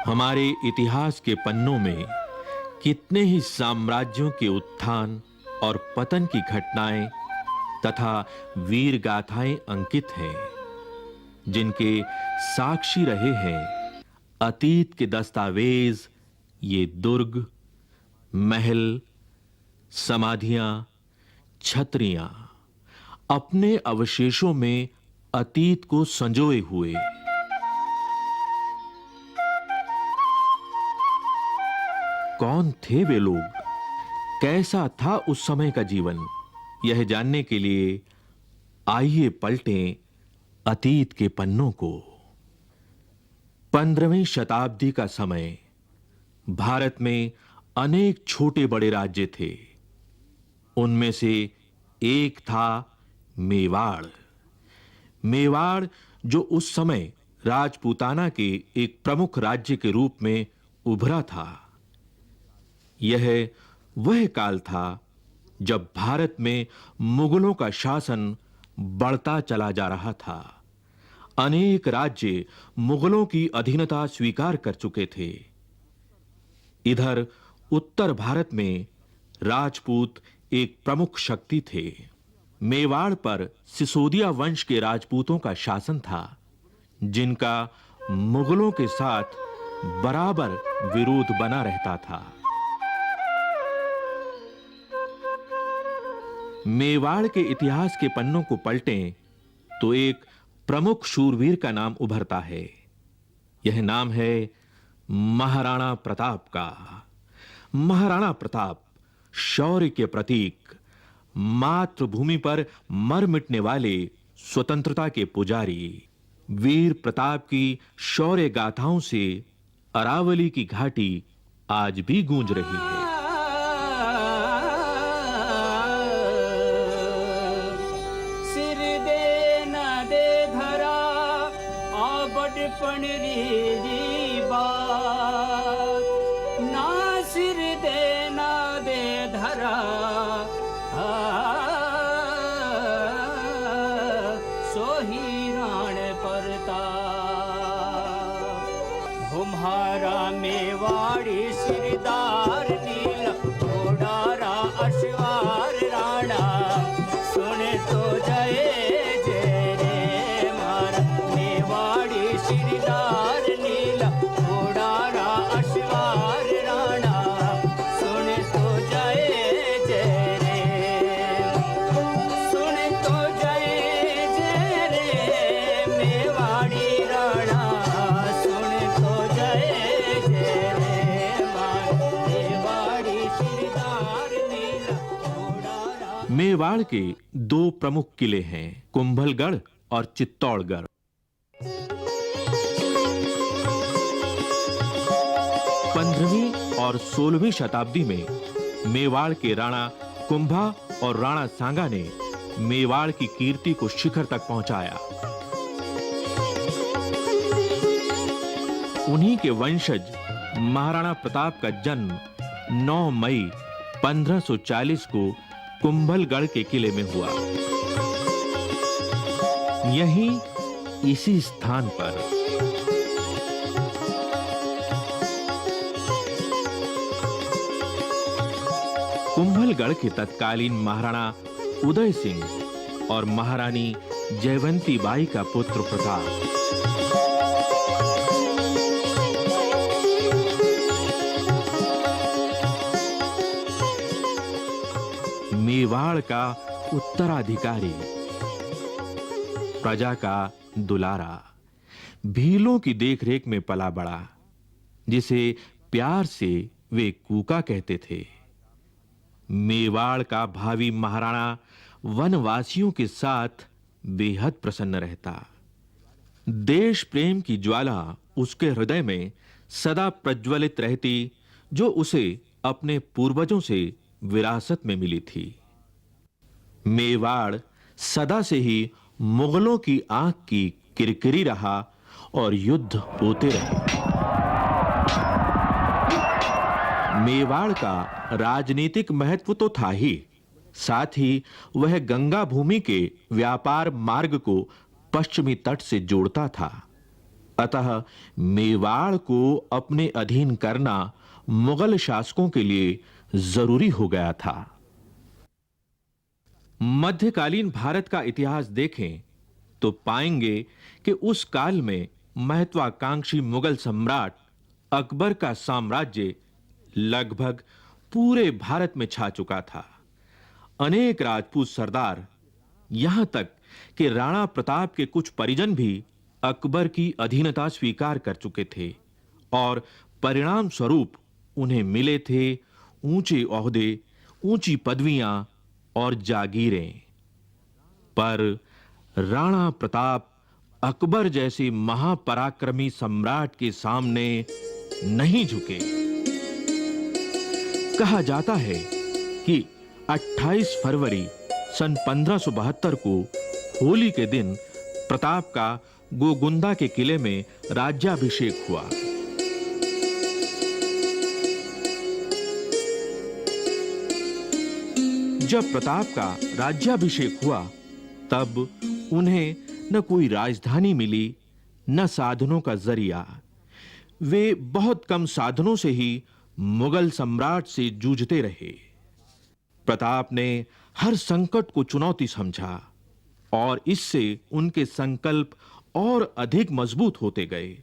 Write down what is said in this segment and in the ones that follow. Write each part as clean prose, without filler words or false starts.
हमारे इतिहास के पन्नों में कितने ही साम्राज्यों के उत्थान और पतन की घटनाएं तथा वीर गाथाएं अंकित हैं, जिनके साक्षी रहे हैं अतीत के दस्तावेज, ये दुर्ग, महल, समाधियां, छतरियां अपने अवशेषों में अतीत को संजोए हुए। कौन थे वे लोग? कैसा था उस समय का जीवन? यह जानने के लिए आइए पलटें अतीत के पन्नों को। 15वीं शताब्दी का समय। भारत में अनेक छोटे बड़े राज्य थे। उनमें से एक था मेवाड़। मेवाड़, जो उस समय राजपूताना के एक प्रमुख राज्य के रूप में उभरा था। यह वह काल था जब भारत में मुगलों का शासन बढ़ता चला जा रहा था। अनेक राज्य मुगलों की अधीनता स्वीकार कर चुके थे। इधर उत्तर भारत में राजपूत एक प्रमुख शक्ति थे। मेवाड़ पर सिसोदिया वंश के राजपूतों का शासन था, जिनका मुगलों के साथ बराबर विरोध बना रहता था। मेवाड़ के इतिहास के पन्नों को पलटें तो एक प्रमुख शूरवीर का नाम उभरता है। यह नाम है महाराणा प्रताप का। महाराणा प्रताप शौर्य के प्रतीक, मातृभूमि पर मर मिटने वाले स्वतंत्रता के पुजारी। वीर प्रताप की शौर्य गाथाओं से अरावली की घाटी आज भी गूंज रही है। मेवाड़ी सिरदार नील घोड़ारा अश्वार राणा, सुने तो जय जय रे मारा। मेवाड़ी सिरदार नील घोड़ारा अश्वार राणा, सुने तो जय जय रे, सुने तो जय जय रे। मेवाड़ी राणा सुने तो जय। मेवाड़ के दो प्रमुख किले हैं, कुंभलगढ़ और चित्तौड़गढ़। 15वीं और 16वीं शताब्दी में मेवाड़ के राणा कुंभा और राणा सांगा ने मेवाड़ की कीर्ति को शिखर तक पहुंचाया। उन्हीं के वंशज महाराणा प्रताप का जन्म 9 मई 1540 को कुंभलगढ़ के किले में हुआ। यहीं इसी स्थान पर कुंभलगढ़ के तत्कालीन महाराणा उदय सिंह और महारानी जयवंती बाई का पुत्र प्रताप मेवाड़ का उत्तराधिकारी, प्रजा का दुलारा, भीलों की देखरेख में पला बड़ा, जिसे प्यार से वे कूका कहते थे। मेवाड़ का भावी महाराणा वनवासियों के साथ बेहद प्रसन्न रहता। देश प्रेम की ज्वाला उसके हृदय में सदा प्रज्वलित रहती, जो उसे अपने पूर्वजों से विरासत में मिली थी। मेवाड़ सदा से ही मुगलों की आंख की किरकिरी रहा और युद्ध होते रहे। मेवाड़ का राजनीतिक महत्व तो था ही, साथ ही वह गंगा भूमि के व्यापार मार्ग को पश्चिमी तट से जोड़ता था। अतः मेवाड़ को अपने अधीन करना मुगल शासकों के लिए जरूरी हो गया था। मध्यकालीन भारत का इतिहास देखें तो पाएंगे कि उस काल में महत्वाकांक्षी मुगल सम्राट अकबर का साम्राज्य लगभग पूरे भारत में छा चुका था। अनेक राजपूत सरदार, यहां तक कि राणा प्रताप के कुछ परिजन भी अकबर की अधीनता स्वीकार कर चुके थे और परिणाम स्वरूप उन्हें मिले थे ऊंचे ओहदे, ऊंची पदवियां और जागीरें। पर राणा प्रताप अकबर जैसे महापराक्रमी सम्राट के सामने नहीं झुके। कहा जाता है कि 28 फरवरी सन 1572 को होली के दिन प्रताप का गोगुंदा के किले में राज्याभिषेक हुआ। जब प्रताप का राज्याभिषेक हुआ तब उन्हें न कोई राजधानी मिली, न साधनों का जरिया। वे बहुत कम साधनों से ही मुगल सम्राट से जूझते रहे। प्रताप ने हर संकट को चुनौती समझा और इससे उनके संकल्प और अधिक मजबूत होते गए।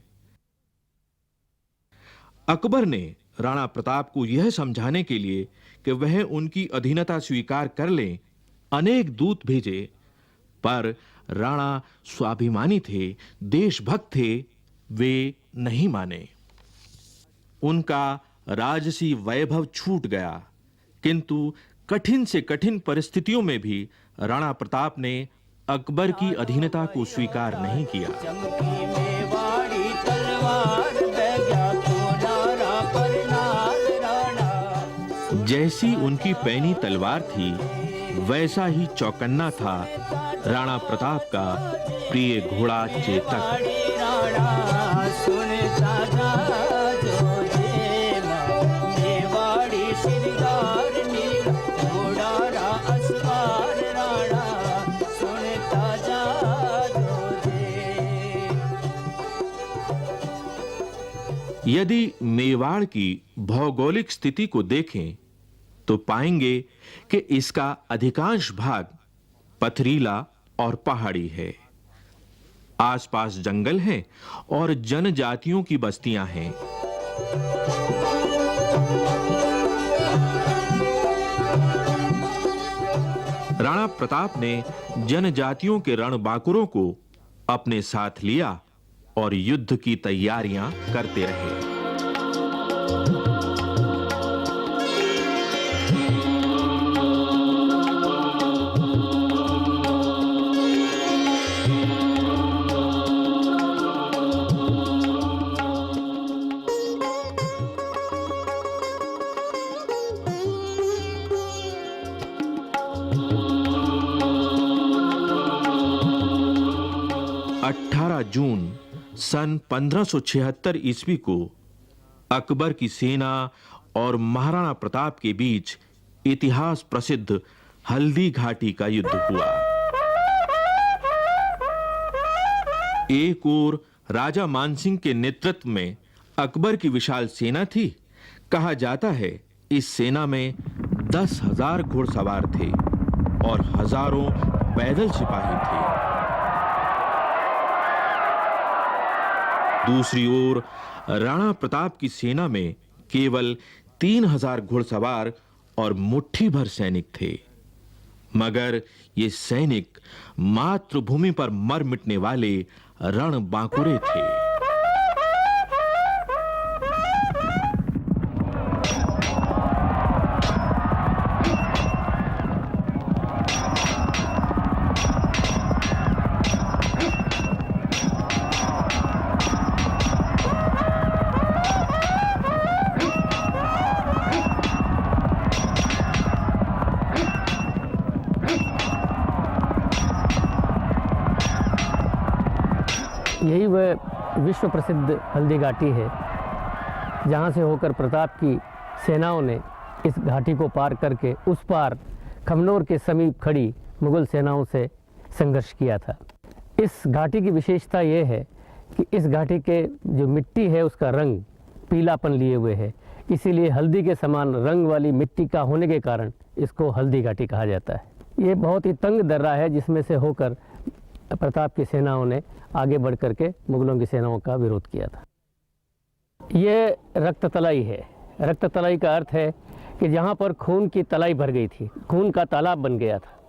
अकबर ने राणा प्रताप को यह समझाने के लिए कि वह उनकी अधीनता स्वीकार कर लें, अनेक दूत भेजे, पर राणा स्वाभिमानी थे, देशभक्त थे, वे नहीं माने। उनका राजसी वैभव छूट गया, किंतु कठिन से कठिन परिस्थितियों में भी राणा प्रताप ने अकबर की अधीनता को स्वीकार नहीं किया। चमकी मेवाड़ी तलवार बैजा तो नारा पर नार राणा। जैसी उनकी पैनी तलवार थी, वैसा ही चौकन्ना था राणा प्रताप का प्रिय घोड़ा चेतक। राणा सुनता जा जो जेमा, मेवाड़ी सिरदार नील घोड़ा रा असवार राणा सुनता जा जो जे। यदि मेवाड़ की भौगोलिक स्थिति को देखें तो पाएंगे कि इसका अधिकांश भाग पथरीला और पहाड़ी है। आसपास जंगल हैं और जनजातियों की बस्तियां हैं। राणा प्रताप ने जनजातियों के रणबांकुरों को अपने साथ लिया और युद्ध की तैयारियां करते रहे। जून सन 1576 ईस्वी को अकबर की सेना और महाराणा प्रताप के बीच इतिहास प्रसिद्ध हल्दी घाटी का युद्ध हुआ। एक ओर राजा मानसिंह के नेतृत्व में अकबर की विशाल सेना थी। कहा जाता है इस सेना में 10,000 घुड़सवार थे और हजारों पैदल सिपाही थे। दूसरी ओर राणा प्रताप की सेना में केवल 3,000 घुड़सवार और मुट्ठी भर सैनिक थे, मगर ये सैनिक मातृभूमि पर मर मिटने वाले रणबांकुरे थे। यही वह विश्व प्रसिद्ध हल्दी घाटी है जहाँ से होकर प्रताप की सेनाओं ने इस घाटी को पार करके उस पार खमनोर के समीप खड़ी मुगल सेनाओं से संघर्ष किया था। इस घाटी की विशेषता यह है कि इस घाटी के जो मिट्टी है उसका रंग पीलापन लिए हुए है, इसीलिए हल्दी के समान रंग वाली मिट्टी का होने के कारण इसको हल्दी घाटी कहा जाता है। ये बहुत ही तंग दर्रा है जिसमें से होकर प्रताप की सेनाओं ने आगे बढ़ करके मुगलों की सेनाओं का विरोध किया था। ये रक्त तलाई है। रक्त तलाई का अर्थ है कि जहाँ पर खून की तलाई भर गई थी, खून का तालाब बन गया था।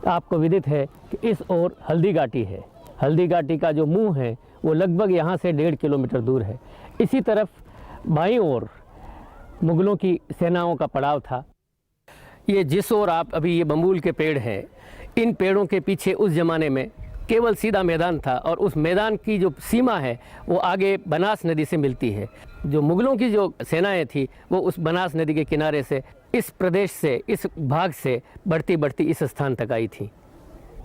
आपको विदित है कि इस ओर हल्दी घाटी है। हल्दी घाटी का जो मुंह है वो लगभग यहाँ से 1.5 किलोमीटर दूर है। इसी तरफ बाईं ओर मुगलों की सेनाओं का पड़ाव था। ये जिस ओर आप अभी ये बम्बूल के पेड़ हैं, इन पेड़ों के पीछे उस ज़माने में केवल सीधा मैदान था और उस मैदान की जो सीमा है वो आगे बनास नदी से मिलती है। जो मुगलों की जो सेनाएं थी वो उस बनास नदी के किनारे से इस प्रदेश से, इस भाग से बढ़ती बढ़ती इस स्थान तक आई थी।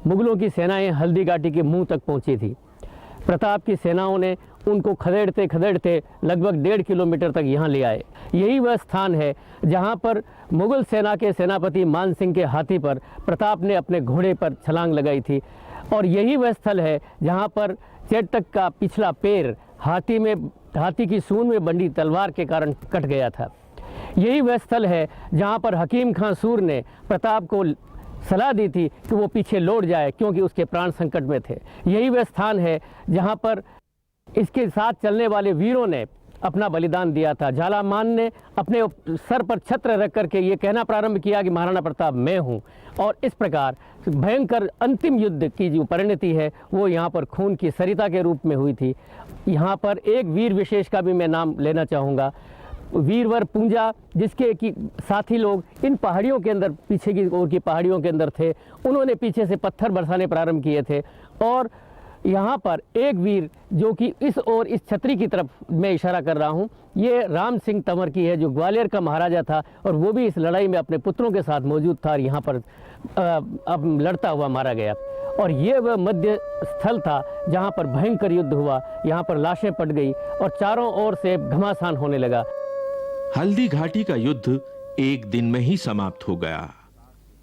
मुगलों की सेनाएं हल्दी घाटी के मुंह तक पहुंची थी। प्रताप की सेनाओं ने उनको खदेड़ते खदेड़ते लगभग 1.5 किलोमीटर तक यहाँ ले आए। यही वह स्थान है जहाँ पर मुगल सेना के सेनापति मान सिंह के हाथी पर प्रताप ने अपने घोड़े पर छलांग लगाई थी, और यही वह स्थल है जहाँ पर चेटक का पिछला पैर हाथी की सूंड में बंधी तलवार के कारण कट गया था। यही वह स्थल है जहाँ पर हकीम खां सूर ने प्रताप को सलाह दी थी कि वो पीछे लौट जाए क्योंकि उसके प्राण संकट में थे। यही वह स्थान है जहाँ पर इसके साथ चलने वाले वीरों ने अपना बलिदान दिया था। झालामान ने अपने सर पर छत्र रख करके ये कहना प्रारंभ किया कि महाराणा प्रताप मैं हूँ, और इस प्रकार भयंकर अंतिम युद्ध की जो परिणति है वो यहाँ पर खून की सरिता के रूप में हुई थी। यहाँ पर एक वीर विशेष का भी मैं नाम लेना चाहूँगा, वीरवर पूंजा, जिसके कि साथी लोग इन पहाड़ियों के अंदर, पीछे की ओर की पहाड़ियों के अंदर थे। उन्होंने पीछे से पत्थर बरसाने प्रारंभ किए थे, और यहाँ पर एक वीर जो कि इस ओर इस छतरी की तरफ मैं इशारा कर रहा हूँ, ये राम सिंह तंवर की है, जो ग्वालियर का महाराजा था और वो भी इस लड़ाई में अपने पुत्रों के साथ मौजूद था और यहाँ पर अब लड़ता हुआ मारा गया। और ये वह मध्य स्थल था जहाँ पर भयंकर युद्ध हुआ। यहाँ पर लाशें पट गई और चारों ओर से घमासान होने लगा। हल्दी घाटी का युद्ध एक दिन में ही समाप्त हो गया।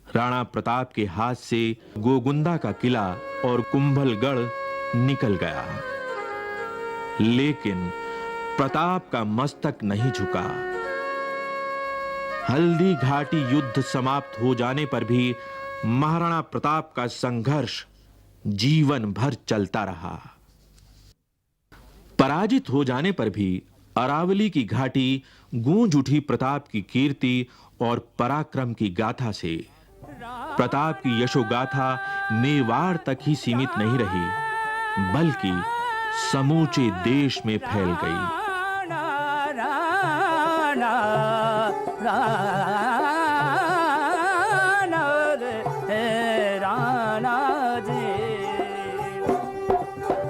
राणा प्रताप के हाथ से गोगुंदा का किला और कुंभलगढ़ निकल गया, लेकिन प्रताप का मस्तक नहीं झुका। हल्दी घाटी युद्ध समाप्त हो जाने पर भी महाराणा प्रताप का संघर्ष जीवन भर चलता रहा। पराजित हो जाने पर भी अरावली की घाटी गूंज उठी प्रताप की कीर्ति और पराक्रम की गाथा से। प्रताप की यशोगाथा मेवाड़ तक ही सीमित नहीं रही, बल्कि समूचे देश में फैल गई।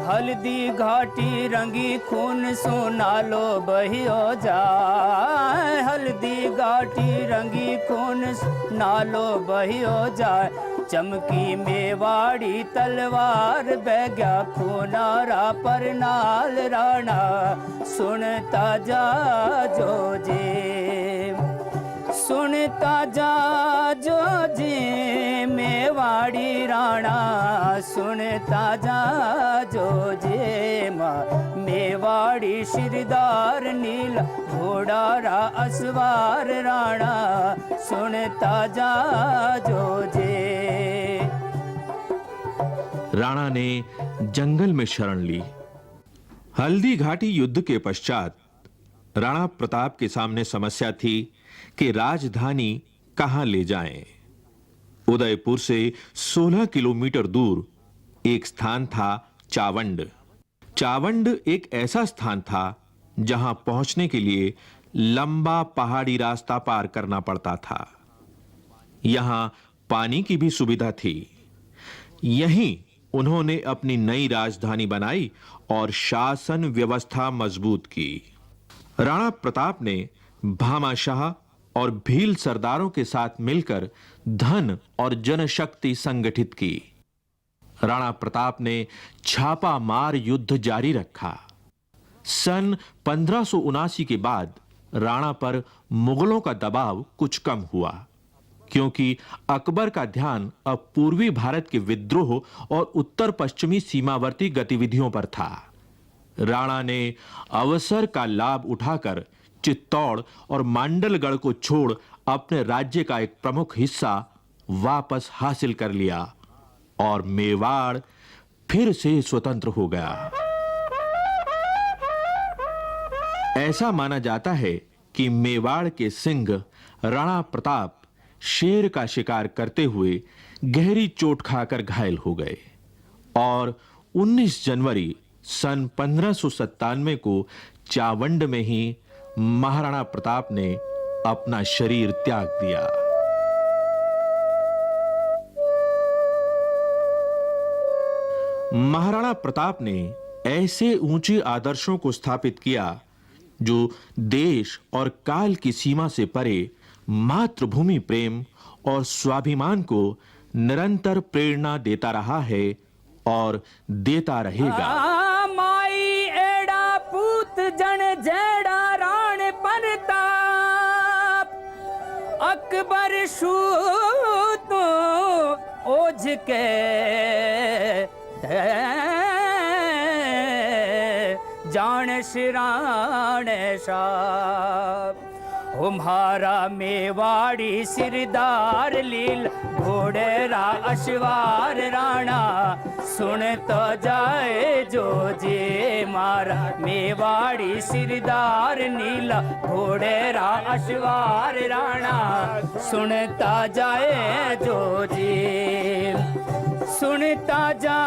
हल्दी घाटी रंगी खून सोना लो बहियो जाए। हल्दी घाटी रंगी खून नालो बहियो जाए। चमकी मेवाड़ी तलवार बैग्या खूनारा पर नाल राणा सुनता जा जो जे, सुनता जा जो जे मेवाड़ी राणा सुनता जा जो जे मेवाड़ी शिरदार नील घोड़ारा असवार राणा सुनता जा जो जे। राणा ने जंगल में शरण ली। हल्दी घाटी युद्ध के पश्चात राणा प्रताप के सामने समस्या थी कि राजधानी कहां ले जाएं। उदयपुर से 16 किलोमीटर दूर एक स्थान था चावंड। चावंड एक ऐसा स्थान था जहां पहुंचने के लिए लंबा पहाड़ी रास्ता पार करना पड़ता था। यहां पानी की भी सुविधा थी। यहीं उन्होंने अपनी नई राजधानी बनाई और शासन व्यवस्था मजबूत की। राणा प्रताप ने भामाशाह और भील सरदारों के साथ मिलकर धन और जनशक्ति संगठित की। राणा प्रताप ने छापा मार युद्ध जारी रखा। सन 1579 के बाद राणा पर मुगलों का दबाव कुछ कम हुआ, क्योंकि अकबर का ध्यान अब पूर्वी भारत के विद्रोह और उत्तर पश्चिमी सीमावर्ती गतिविधियों पर था। राणा ने अवसर का लाभ उठाकर चित्तौड़ और मांडलगढ़ को छोड़ अपने राज्य का एक प्रमुख हिस्सा वापस हासिल कर लिया और मेवाड़ फिर से स्वतंत्र हो गया। ऐसा माना जाता है कि मेवाड़ के सिंह राणा प्रताप शेर का शिकार करते हुए गहरी चोट खाकर घायल हो गए और 19 जनवरी सन 1597 को चावंड में ही महाराणा प्रताप ने अपना शरीर त्याग दिया। महाराणा प्रताप ने ऐसे ऊंचे आदर्शों को स्थापित किया जो देश और काल की सीमा से परे मातृभूमि प्रेम और स्वाभिमान को निरंतर प्रेरणा देता रहा है और देता रहेगा। माई एड़ा पूत जन जेड़ा राण परताप अकबर शूत ओझ के जान शिराण साहब हमारा मेवाड़ी सिरदार लील घोड़ेरा अश्वार राणा सुन तो जाए जो जे मारा मेवाड़ी सिरदार नीला घोड़ेरा अश्वार राणा सुनता जाए जो जी सुनता जा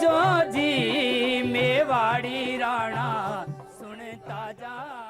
जो जी मेवाड़ी राणा सुनता जा।